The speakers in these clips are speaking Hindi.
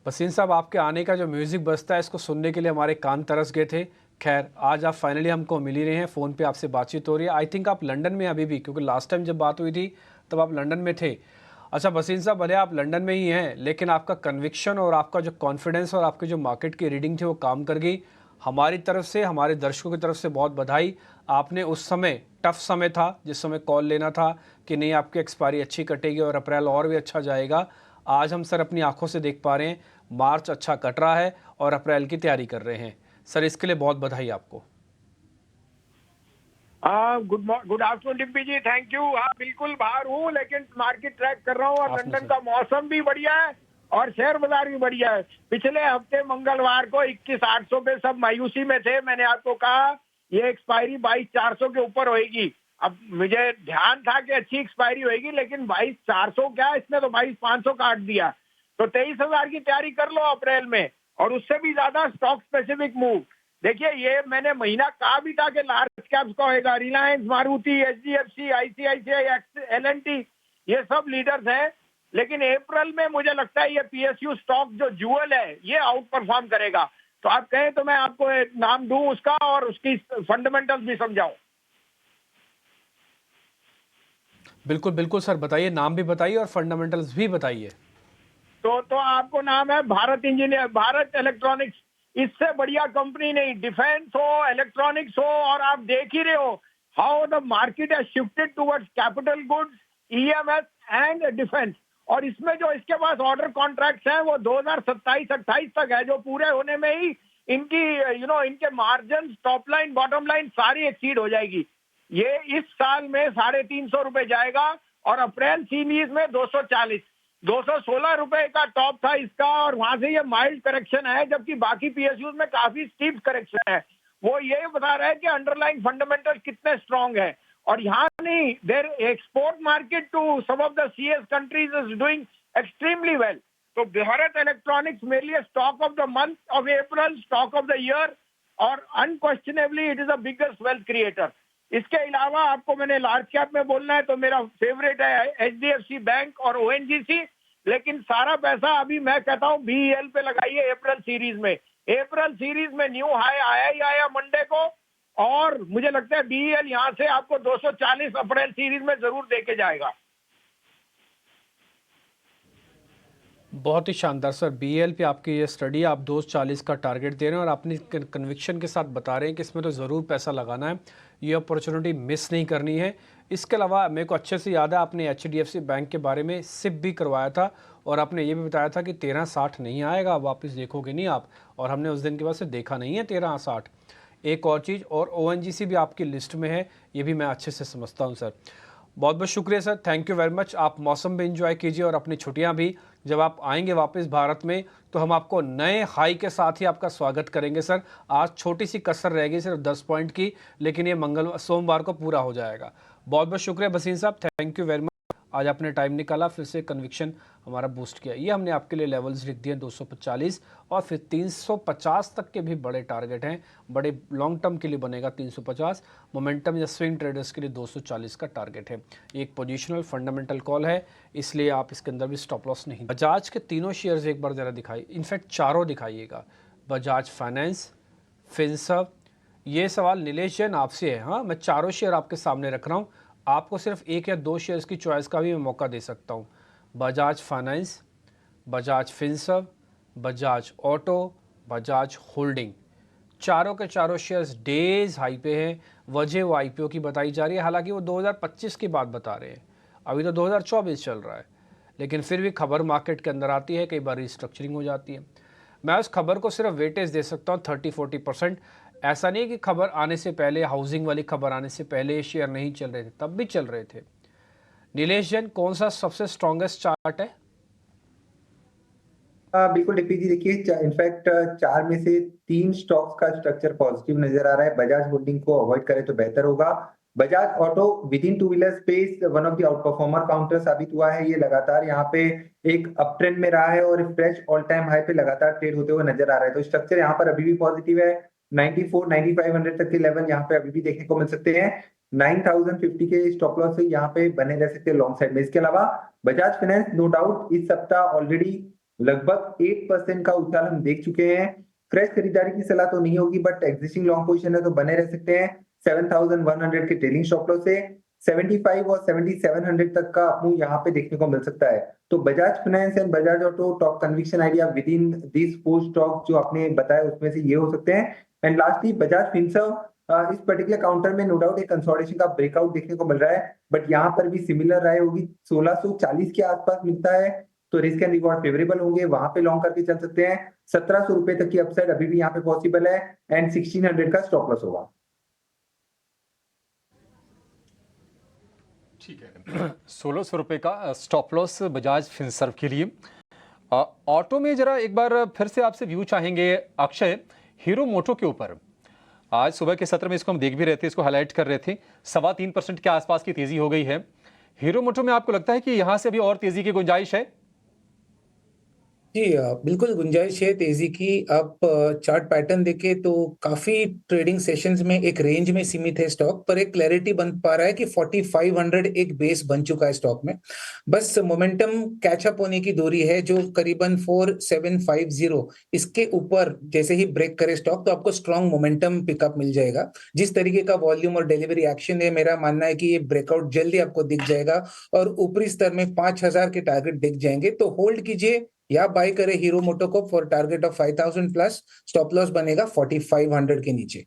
वसीम साहब, आपके आने का जो म्यूज़िक बजता है इसको सुनने के लिए हमारे कान तरस गए थे। खैर, आज आप फाइनली हमको मिल ही रहे हैं, फ़ोन पे आपसे बातचीत हो रही है। आई थिंक आप लंदन में अभी भी, क्योंकि लास्ट टाइम जब बात हुई थी तब आप लंदन में थे। अच्छा वसीम साहब, भले आप लंदन में ही हैं, लेकिन आपका कन्विक्शन और आपका जो कॉन्फिडेंस और आपकी जो मार्केट की रीडिंग थी वो काम कर गई। हमारी तरफ से, हमारे दर्शकों की तरफ से बहुत बधाई। आपने उस समय, टफ समय था जिस समय कॉल लेना था कि नहीं आपकी एक्सपायरी अच्छी कटेगी और अप्रैल और भी अच्छा जाएगा, आज हम सर अपनी आंखों से देख पा रहे हैं मार्च अच्छा कट रहा है और अप्रैल की तैयारी कर रहे हैं। सर इसके लिए बहुत बधाई आपको। Good afternoon Dimpy ji, thank you. हाँ बिल्कुल बाहर हूँ, लेकिन मार्केट ट्रैक कर रहा हूँ और आपने लंदन सर का मौसम भी बढ़िया है और शेयर बाजार भी बढ़िया है। पिछले हफ्ते मंगलवार को 21,800 पे सब मायूसी में थे। मैंने आपको कहा ये एक्सपायरी 22,400 के ऊपर होगी। अब मुझे ध्यान था कि अच्छी एक्सपायरी होगी, लेकिन 22,400 क्या, इसने तो 22,500 काट दिया। तो 23,000 की तैयारी कर लो अप्रैल में, और उससे भी ज्यादा स्टॉक स्पेसिफिक मूव। देखिए, ये मैंने महीना कहा भी था कि लार्ज कैप्स का होएगा। Reliance, Maruti, HDFC, ICICI, LNT, ये सब लीडर्स हैं। लेकिन अप्रैल में मुझे लगता है ये पीएसयू स्टॉक जो ज्यूअल है ये आउट परफॉर्म करेगा। तो आप कहें तो मैं आपको एक नाम दूं उसका और उसकी फंडामेंटल्स भी समझाऊं। बिल्कुल बिल्कुल सर, बताइए, नाम भी बताइए और फंडामेंटल्स भी बताइए। तो आपको नाम है भारत इंजीनियर, भारत इलेक्ट्रॉनिक्स। इससे बढ़िया कंपनी नहीं। डिफेंस हो, इलेक्ट्रॉनिक्स हो, और आप देख ही रहे हो how the market has shifted towards capital goods, EMS and defence. और इसमें जो इसके पास ऑर्डर कॉन्ट्रैक्ट्स हैं वो 2027-28 तक है, जो पूरे होने में ही इनकी इनके margin, top line, bottom line सारी एक्सीड हो जाएगी। ये इस साल में 350 रुपए जाएगा और अप्रैल सीरीज में 240, 216 रुपए का टॉप था इसका, और वहां से ये माइल्ड करेक्शन है, जबकि बाकी पीएसयू में काफी स्टीप करेक्शन है। वो ये बता रहे हैं कि अंडरलाइन फंडामेंटल कितने स्ट्रांग है। और यहाँ नहीं, there export market to some of the CS countries is doing extremely well. तो भारत इलेक्ट्रॉनिक्स मेरे लिए stock of the month of April, stock of the year, और unquestionably it is the biggest wealth creator. इसके अलावा आपको मैंने लार्ज कैप में बोलना है तो मेरा फेवरेट है एचडीएफसी बैंक और ओएनजीसी। लेकिन सारा पैसा अभी मैं कहता हूँ बीईएल पे लगाइए अप्रैल सीरीज में। अप्रैल सीरीज में न्यू हाई आया ही आया मंडे को, और मुझे लगता है बीईएल यहाँ से आपको 240 अप्रैल सीरीज में जरूर देके जाएगा। बहुत ही शानदार सर, बीएल पे आपकी ये स्टडी, आप 240 का टारगेट दे रहे हैं और अपनी कन्विक्शन के साथ बता रहे हैं कि इसमें तो ज़रूर पैसा लगाना है, ये अपॉर्चुनिटी मिस नहीं करनी है। इसके अलावा मेरे को अच्छे से याद है आपने एचडीएफसी बैंक के बारे में सिप भी करवाया था और आपने ये भी बताया था कि 1360 नहीं आएगा, वापस देखोगे नहीं आप, और हमने उस दिन के बाद से देखा नहीं है 1360। एक और चीज़, और ओएनजीसी भी आपकी लिस्ट में है, ये भी मैं अच्छे से समझता हूँ सर। बहुत बहुत शुक्रिया sir, thank you very much. आप मौसम भी इंजॉय कीजिए और अपनी छुट्टियां भी। जब आप आएंगे वापस भारत में तो हम आपको नए हाई के साथ ही आपका स्वागत करेंगे सर। आज छोटी सी कसर रह गई सिर्फ 10 पॉइंट की, लेकिन ये सोमवार को पूरा हो जाएगा। बहुत बहुत शुक्रिया बसीन साहब, थैंक यू वेरी मच। आज आपने टाइम निकाला, फिर से कन्विक्शन हमारा बूस्ट किया। ये हमने आपके लिए लेवल्स लिख दिए 245 और फिर 350 तक के भी बड़े टारगेट हैं। बड़े लॉन्ग टर्म के लिए बनेगा 350, मोमेंटम या स्विंग ट्रेडर्स के लिए 240 का टारगेट है। एक पोजिशनल फंडामेंटल कॉल है, इसलिए आप इसके अंदर भी स्टॉप लॉस नहीं। बजाज के तीनों शेयर्स एक बार ज़रा दिखाइए, इनफैक्ट चारों दिखाइएगा। Bajaj finance, Finserv. ये सवाल नीलेश जैन आपसे है। हाँ, मैं चारों शेयर आपके सामने रख रहा हूँ, आपको सिर्फ एक या दो शेयर्स की चॉइस का भी मैं मौका दे सकता हूँ। Bajaj finance, Bajaj Finserv, Bajaj auto, Bajaj holding, चारों के चारों शेयर्स डेज हाई पे हैं। वजह वो आईपीओ की बताई जा रही है, हालांकि वो 2025 की बात बता रहे हैं, अभी तो 2024 चल रहा है, लेकिन फिर भी खबर मार्केट के अंदर आती है, कई बार रिस्ट्रक्चरिंग हो जाती है। मैं उस खबर को सिर्फ वेटेज दे सकता हूँ 30-40%। ऐसा नहीं है कि खबर आने से पहले, हाउसिंग वाली खबर आने से पहले शेयर नहीं चल रहे थे, तब भी चल रहे थे। नीलेश जैन, कौन सा सबसे स्ट्रॉन्गेस्ट चार्ट है? बिल्कुल डिप्टी जी, देखिए इनफैक्ट चार में से तीन स्टॉक्स का स्ट्रक्चर पॉजिटिव नजर आ रहा है। बजाज होल्डिंग को अवॉइड करें तो बेहतर होगा। Bajaj auto with in two wheeler space one of the out performer counter साबित हुआ है। ये लगातार यहाँ पे एक अप ट्रेंड में रहा है और फ्रेश ऑल टाइम हाई पे लगातार ट्रेड होते हुए नजर आ रहा है। तो स्ट्रक्चर यहाँ पर अभी भी पॉजिटिव है। 94 9500 तक के लेवल यहाँ पे अभी भी देखने को मिल सकते हैं। 9050 के स्टॉप लॉस से यहाँ पे बने रह सकते हैं लॉन्ग साइड में। इसके अलावा बजाज फाइनेंस नो डाउट इस सप्ताह ऑलरेडी लगभग 8% का उछाल हम देख चुके हैं। फ्रेश खरीदारी की सलाह तो नहीं होगी, बट एग्जिस्टिंग लॉन्ग पोजीशन है तो बने रह सकते हैं 7100 के ट्रेलिंग स्टॉप लॉस से। 75 और 7700 तक का मूव यहाँ पे देखने को मिल सकता है। तो Bajaj finance and Bajaj auto top conviction idea with in this 4 stock जो आपने बताया उसमें से ये हो सकते हैं। एंड लास्टली बजाज फिनसर्व, इस पर्टिकुलर काउंटर में नो डाउट एक कंसोलिडेशन का ब्रेकआउट देखने को मिल रहा है, बट यहाँ पर भी सिमिलर राय होगी 1640 के आसपास मिलता है तो रिस्क एंड रिवॉर्ड फेवरेबल होंगे, वहां पे लॉन्ग करके चल सकते हैं। 1700 रुपए तक की अपसाइड अभी भी यहाँ पे पॉसिबल है एंड 1600 का स्टॉप लॉस होगा। ठीक है, 1600 रुपये का स्टॉप लॉस बजाज फिनसर्व के लिए। ऑटो में जरा एक बार फिर से आपसे व्यू चाहेंगे अक्षय, हीरो मोटो के ऊपर। आज सुबह के सत्र में इसको हम देख भी रहे थे, इसको हाईलाइट कर रहे थे, 3.25% के आसपास की तेजी हो गई है। हीरो मोटो में आपको लगता है कि यहां से अभी और तेजी की गुंजाइश है? जी बिल्कुल गुंजाइश है तेजी की। आप चार्ट पैटर्न देखें तो काफी ट्रेडिंग सेशंस में एक रेंज में सीमित है स्टॉक, पर एक क्लैरिटी बन पा रहा है कि 4500 एक बेस बन चुका है स्टॉक में। बस मोमेंटम कैचअप होने की दूरी है जो करीबन 4750, इसके ऊपर जैसे ही ब्रेक करे स्टॉक तो आपको स्ट्रॉन्ग मोमेंटम पिकअप मिल जाएगा। जिस तरीके का वॉल्यूम और डिलीवरी एक्शन है, मेरा मानना है कि ये ब्रेकआउट जल्दी आपको दिख जाएगा और ऊपरी स्तर में 5000 के टारगेट दिख जाएंगे। तो होल्ड कीजिए या बाय करे हीरो मोटो को for target of 5000 plus. Stop loss बनेगा 4500 के नीचे।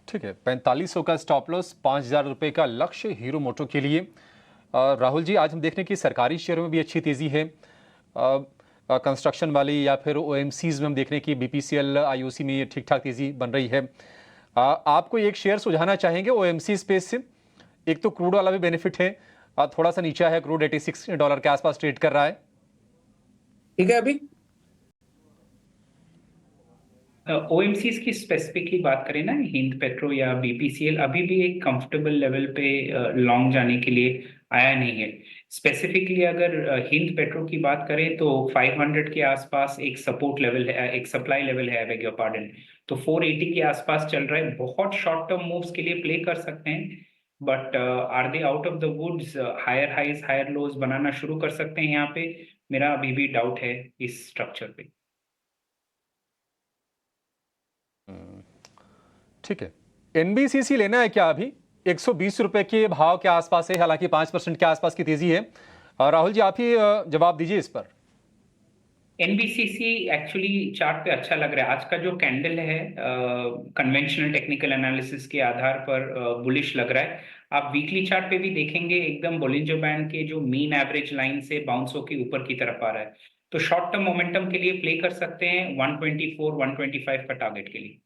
ठीक है, 4500 का स्टॉप लॉस, 5000 रुपये का लक्ष्य हीरो मोटो के लिए। राहुल जी, आज हम देख रहे हैं कि सरकारी शेयरों में भी अच्छी तेजी है, कंस्ट्रक्शन वाली या फिर ओएमसीज में हम देख रहे हैं कि बीपीसीएल आईओसी में ठीक ठाक तेजी बन रही है। आपको एक शेयर सुझाना चाहेंगे ओएमसी स्पेस से? एक तो क्रूड वाला भी बेनिफिट है, थोड़ा सा नीचा है, क्रूड $86 के आसपास ट्रेड कर रहा है। ठीक है, अभी ओएमसीज की स्पेसिफिकली बात करें ना, हिंद पेट्रो या बीपीसीएल अभी भी एक कंफर्टेबल लेवल पे लॉन्ग जाने के लिए आया नहीं है। स्पेसिफिकली अगर हिंद पेट्रो की बात करें तो 500 के आसपास एक सपोर्ट लेवल है, एक सप्लाई लेवल है, बेग योर पार्डन, तो 480 के आसपास चल रहा है। बहुत शॉर्ट टर्म मूव्स के लिए प्ले कर सकते हैं, but are they out of the woods? Higher highs higher lows बनाना शुरू कर सकते हैं यहाँ पे? मेरा अभी भी डाउट है इस स्ट्रक्चर पे। ठीक है, एनबीसीसी लेना है क्या? अभी 120 रुपए के भाव के आसपास है, हालांकि 5% के आसपास की तेजी है। राहुल जी, आप ही जवाब दीजिए इस पर। एनबीसीसी एक्चुअली चार्ट पे अच्छा लग रहा है। आज का जो कैंडल है कन्वेंशनल टेक्निकल एनालिसिस के आधार पर बुलिश लग रहा है। आप वीकली चार्ट पे भी देखेंगे एकदम बोलिंजर बैंड के जो मीन एवरेज लाइन से बाउंस होकर ऊपर की तरफ आ रहा है। तो शॉर्ट टर्म मोमेंटम के लिए प्ले कर सकते हैं 124 125 का टारगेट के लिए।